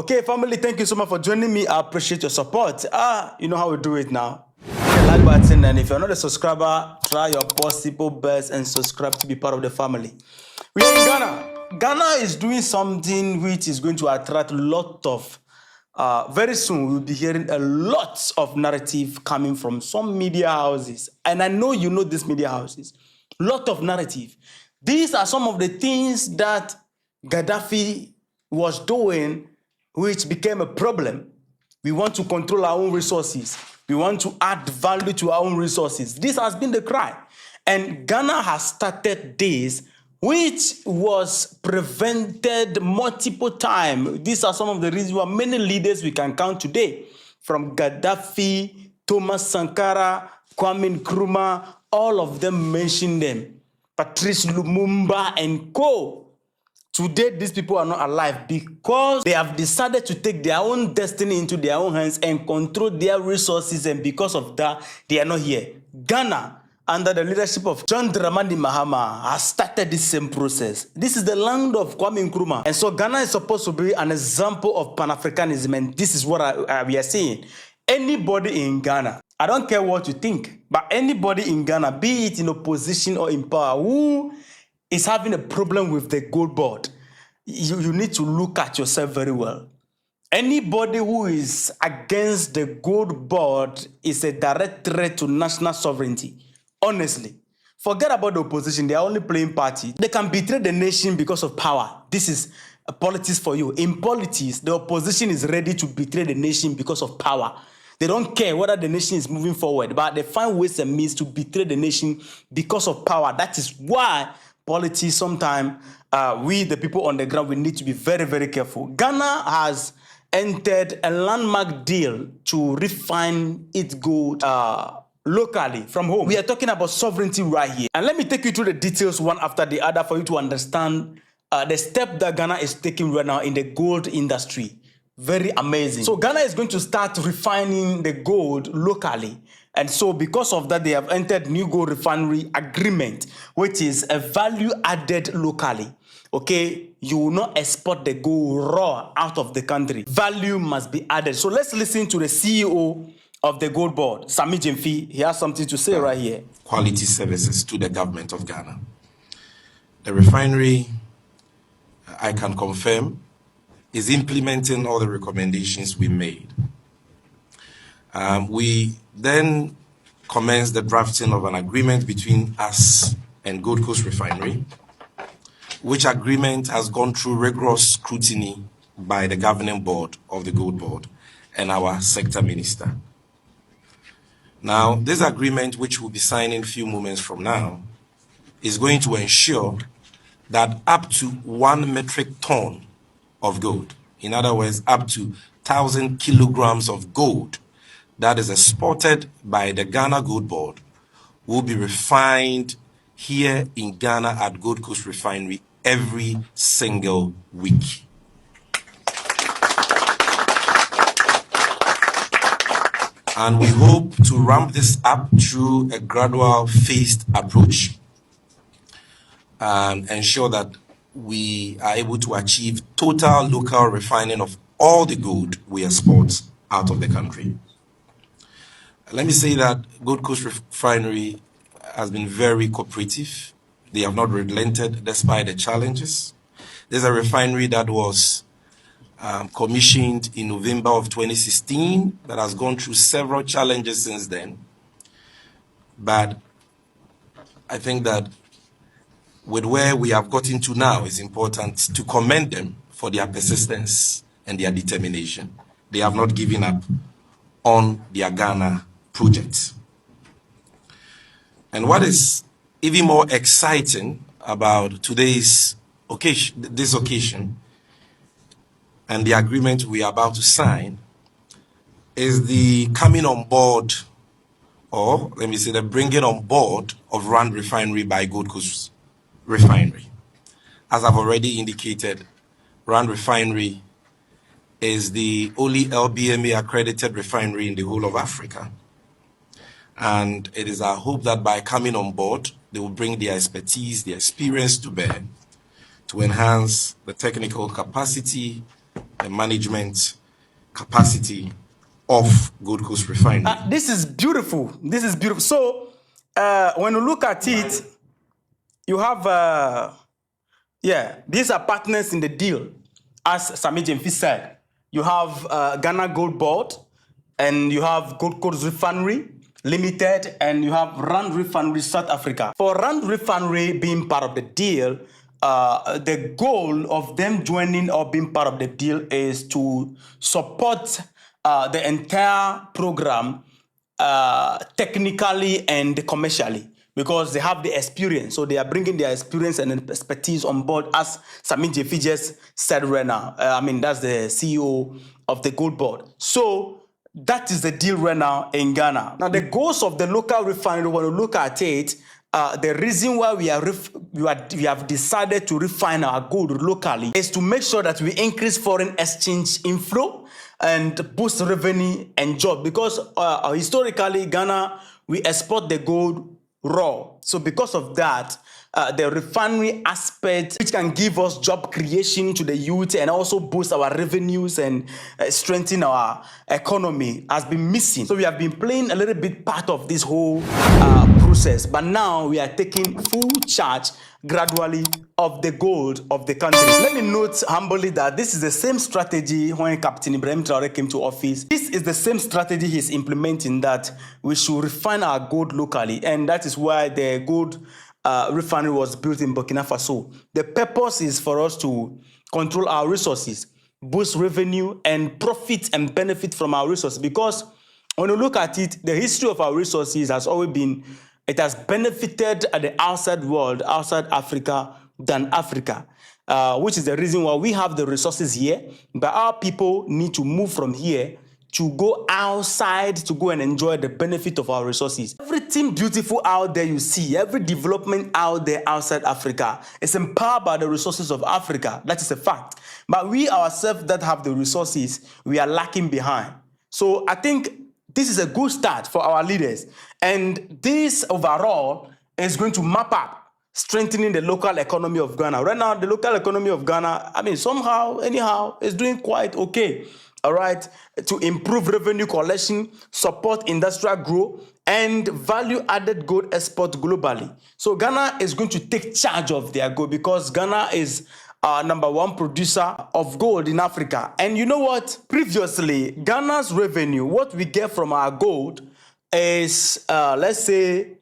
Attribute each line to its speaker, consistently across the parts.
Speaker 1: Okay, family, thank you so much for joining me. I appreciate your support. You know how we do it now. Hit the like button, and if you're not a subscriber, try your possible best and subscribe to be part of the family. We're in Ghana. Ghana is doing something which is going to attract a lot of very soon we'll be hearing a lot of narrative coming from some media houses. And I know you know these media houses. Lot of narrative. These are some of the things that Gaddafi was doing which became a problem. We want to control our own resources. We want to add value to our own resources. This has been the cry. And Ghana has started this, which was prevented multiple times. These are some of the reasons why many leaders we can count today, from Gaddafi, Thomas Sankara, Kwame Nkrumah, all of them mention them. Patrice Lumumba and co. Today, these people are not alive because they have decided to take their own destiny into their own hands and control their resources, and because of that, they are not here. Ghana, under the leadership of John Dramani Mahama, has started this same process. This is the land of Kwame Nkrumah. And so Ghana is supposed to be an example of Pan-Africanism, and this is what we are saying. Anybody in Ghana, I don't care what you think, but anybody in Ghana, be it in opposition or in power, who is having a problem with the gold board, you need to look at yourself very well. Anybody who is against the gold board is a direct threat to national sovereignty. Honestly, forget about the opposition. They are only playing party. They can betray the nation because of power. This is politics for you. In politics, the opposition is ready to betray the nation because of power. They don't care whether the nation is moving forward, but they find ways and means to betray the nation because of power. That is why politics, sometimes we, the people on the ground, we need to be very, very careful. Ghana has entered a landmark deal to refine its gold locally from home. We are talking about sovereignty right here. And let me take you through the details one after the other for you to understand the step that Ghana is taking right now in the gold industry. Very amazing. So Ghana is going to start refining the gold locally. And so because of that, they have entered new gold refinery agreement, which is a value added locally. Okay, you will not export the gold raw out of the country. Value must be added. So let's listen to the CEO of the gold board, Sami Jemfi. He has something to say right here.
Speaker 2: Quality services to the government of Ghana. The refinery, I can confirm, is implementing all the recommendations we made. We then commenced the drafting of an agreement between us and Gold Coast Refinery, which agreement has gone through rigorous scrutiny by the governing board of the Gold Board and our sector minister. Now, this agreement, which we'll be signing a few moments from now, is going to ensure that up to 1 metric ton of gold, in other words, up to 1,000 kilograms of gold that is exported by the Ghana Gold Board, will be refined here in Ghana at Gold Coast Refinery every single week. And we hope to ramp this up through a gradual phased approach and ensure that we are able to achieve total local refining of all the gold we export out of the country. Let me say that Gold Coast Refinery has been very cooperative. They have not relented despite the challenges. There's a refinery that was commissioned in November of 2016 that has gone through several challenges since then. But I think that with where we have gotten to now, it's important to commend them for their persistence and their determination. They have not given up on their Ghana project. And what is even more exciting about today's occasion, this occasion, and the agreement we are about to sign, is the coming on board, or let me say the bringing on board of Rand Refinery by Gold Coast Refinery. As I've already indicated, Rand Refinery is the only LBMA accredited refinery in the whole of Africa. And it is our hope that by coming on board, they will bring their expertise, their experience to bear to enhance the technical capacity management capacity of Gold Coast Refinery.
Speaker 1: This is beautiful. This is beautiful. So when you look at it, you have, these are partners in the deal. As Sami Jemfi said, you have Ghana Gold Board, and you have Gold Coast Refinery Limited, and you have Rand Refinery South Africa. For Rand Refinery being part of the deal, the goal of them joining or being part of the deal is to support the entire program technically and commercially, because they have the experience. So they are bringing their experience and expertise on board, as Samin Jefi just said right now. That's the CEO of the Gold Board. So that is the deal right now in Ghana. Now, the goals of the local refinery, when you look at it, the reason why we have decided to refine our gold locally is to make sure that we increase foreign exchange inflow and boost revenue and job. Because historically, Ghana, we export the gold raw. So because of that, the refinery aspect, which can give us job creation to the youth and also boost our revenues and strengthen our economy, has been missing. So we have been playing a little bit part of this whole process, but now we are taking full charge gradually of the gold of the country. Let me note humbly that this is the same strategy when Captain Ibrahim Traore came to office. This is the same strategy he's implementing, that we should refine our gold locally, and that is why the gold refinery was built in Burkina Faso. The purpose is for us to control our resources, boost revenue, and profit and benefit from our resources. Because when you look at it, the history of our resources has always been, it has benefited the outside world, outside Africa, than Africa, which is the reason why we have the resources here, but our people need to move from here to go outside to go and enjoy the benefit of our resources. Everything beautiful out there you see, every development out there outside Africa is empowered by the resources of Africa. That is a fact. But we ourselves that have the resources, we are lacking behind. So I think this is a good start for our leaders. And this overall is going to map up strengthening the local economy of Ghana. Right now, the local economy of Ghana, somehow, anyhow, is doing quite okay. All right, to improve revenue collection, support industrial growth, and value-added gold export globally. So Ghana is going to take charge of their gold, because Ghana is #1 producer of gold in Africa. And you know what? Previously, Ghana's revenue, what we get from our gold is, let's say,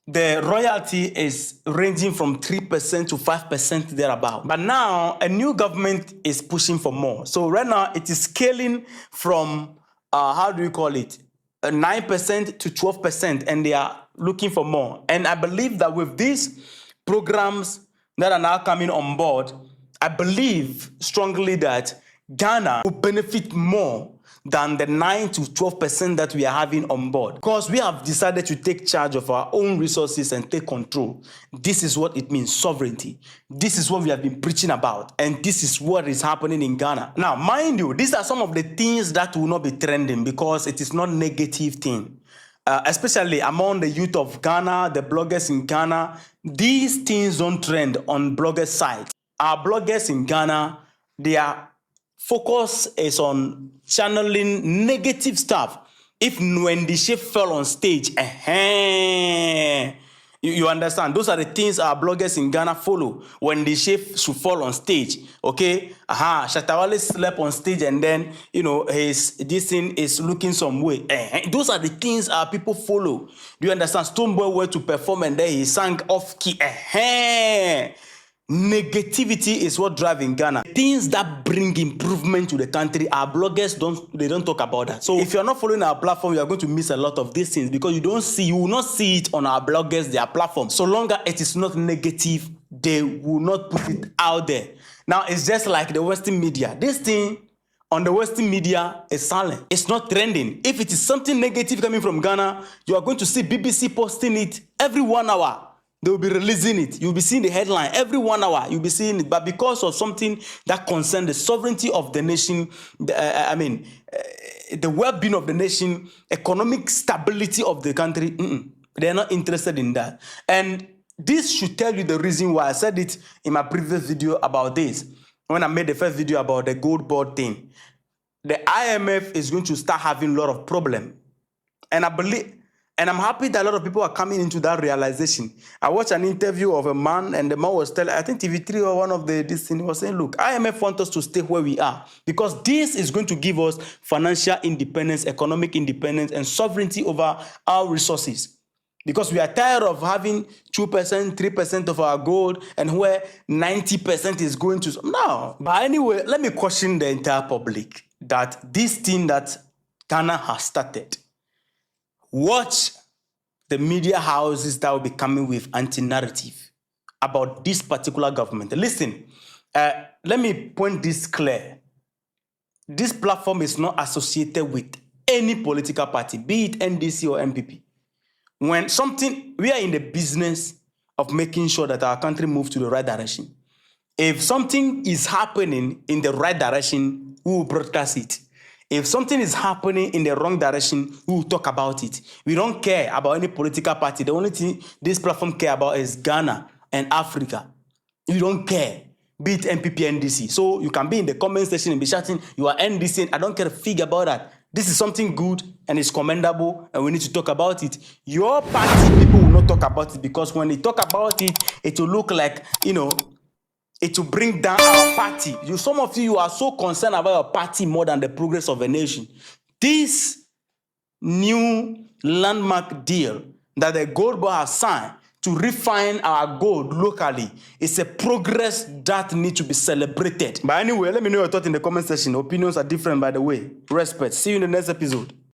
Speaker 1: the royalty is ranging from 3% to 5% thereabout. But now a new government is pushing for more. So right now it is scaling from, 9% to 12%, and they are looking for more. And I believe that with these programs that are now coming on board, I believe strongly that Ghana will benefit more than the 9 to 12% that we are having on board, because we have decided to take charge of our own resources and take control. This is what it means, sovereignty. This is what we have been preaching about, and this is what is happening in Ghana. Now, mind you, these are some of the things that will not be trending, because it is not negative thing. Especially among the youth of Ghana, the bloggers in Ghana, these things don't trend on bloggers' sites. Our bloggers in Ghana, their focus is on channeling negative stuff. If when the chef fell on stage, you understand? Those are the things our bloggers in Ghana follow. When the chef should fall on stage, okay? Shatawale slept on stage, and then, this thing is looking some way. Those are the things our people follow. Do you understand? Stonebwoy went to perform, and then he sang off key. Negativity is what drives in Ghana. Things that bring improvement to the country, our bloggers don't talk about that. So if you're not following our platform, you are going to miss a lot of these things, because you will not see it on our bloggers, their platform. So long as it is not negative, they will not put it out there. Now it's just like the Western media. This thing on the Western media is silent. It's not trending. If it is something negative coming from Ghana, you are going to see BBC posting it every 1 hour. They will be releasing it. You'll be seeing the headline every 1 hour. You'll be seeing it. But because of something that concerns the sovereignty of the nation, the well-being of the nation, economic stability of the country, they're not interested in that. And this should tell you the reason why. I said it in my previous video about this. when I made the first video about the gold board thing, the IMF is going to start having a lot of problem. And I believe, and I'm happy that a lot of people are coming into that realization. I watched an interview of a man, and the man was telling, I think TV3 or one of this thing was saying, look, IMF want us to stay where we are because this is going to give us financial independence, economic independence, and sovereignty over our resources. Because we are tired of having 2%, 3% of our gold, and where 90% is going to. No. But anyway, let me caution the entire public that this thing that Ghana has started, watch the media houses that will be coming with anti-narrative about this particular government. Listen, let me point this clear. This platform is not associated with any political party, be it NDC or MPP. When something, we are in the business of making sure that our country moves to the right direction. If something is happening in the right direction, we will broadcast it. If something is happening in the wrong direction, we will talk about it. We don't care about any political party. The only thing this platform care about is Ghana and Africa. We don't care, be it MPP, NDC. So you can be in the comment section and be shouting, you are NDC, and I don't care a fig about that. This is something good and it's commendable and we need to talk about it. Your party people will not talk about it because when they talk about it, it will look like, it will bring down our party. Some of you are so concerned about your party more than the progress of a nation. This new landmark deal that the gold board has signed to refine our gold locally is a progress that needs to be celebrated. But anyway, let me know your thoughts in the comment section. Opinions are different, by the way. Respect. See you in the next episode.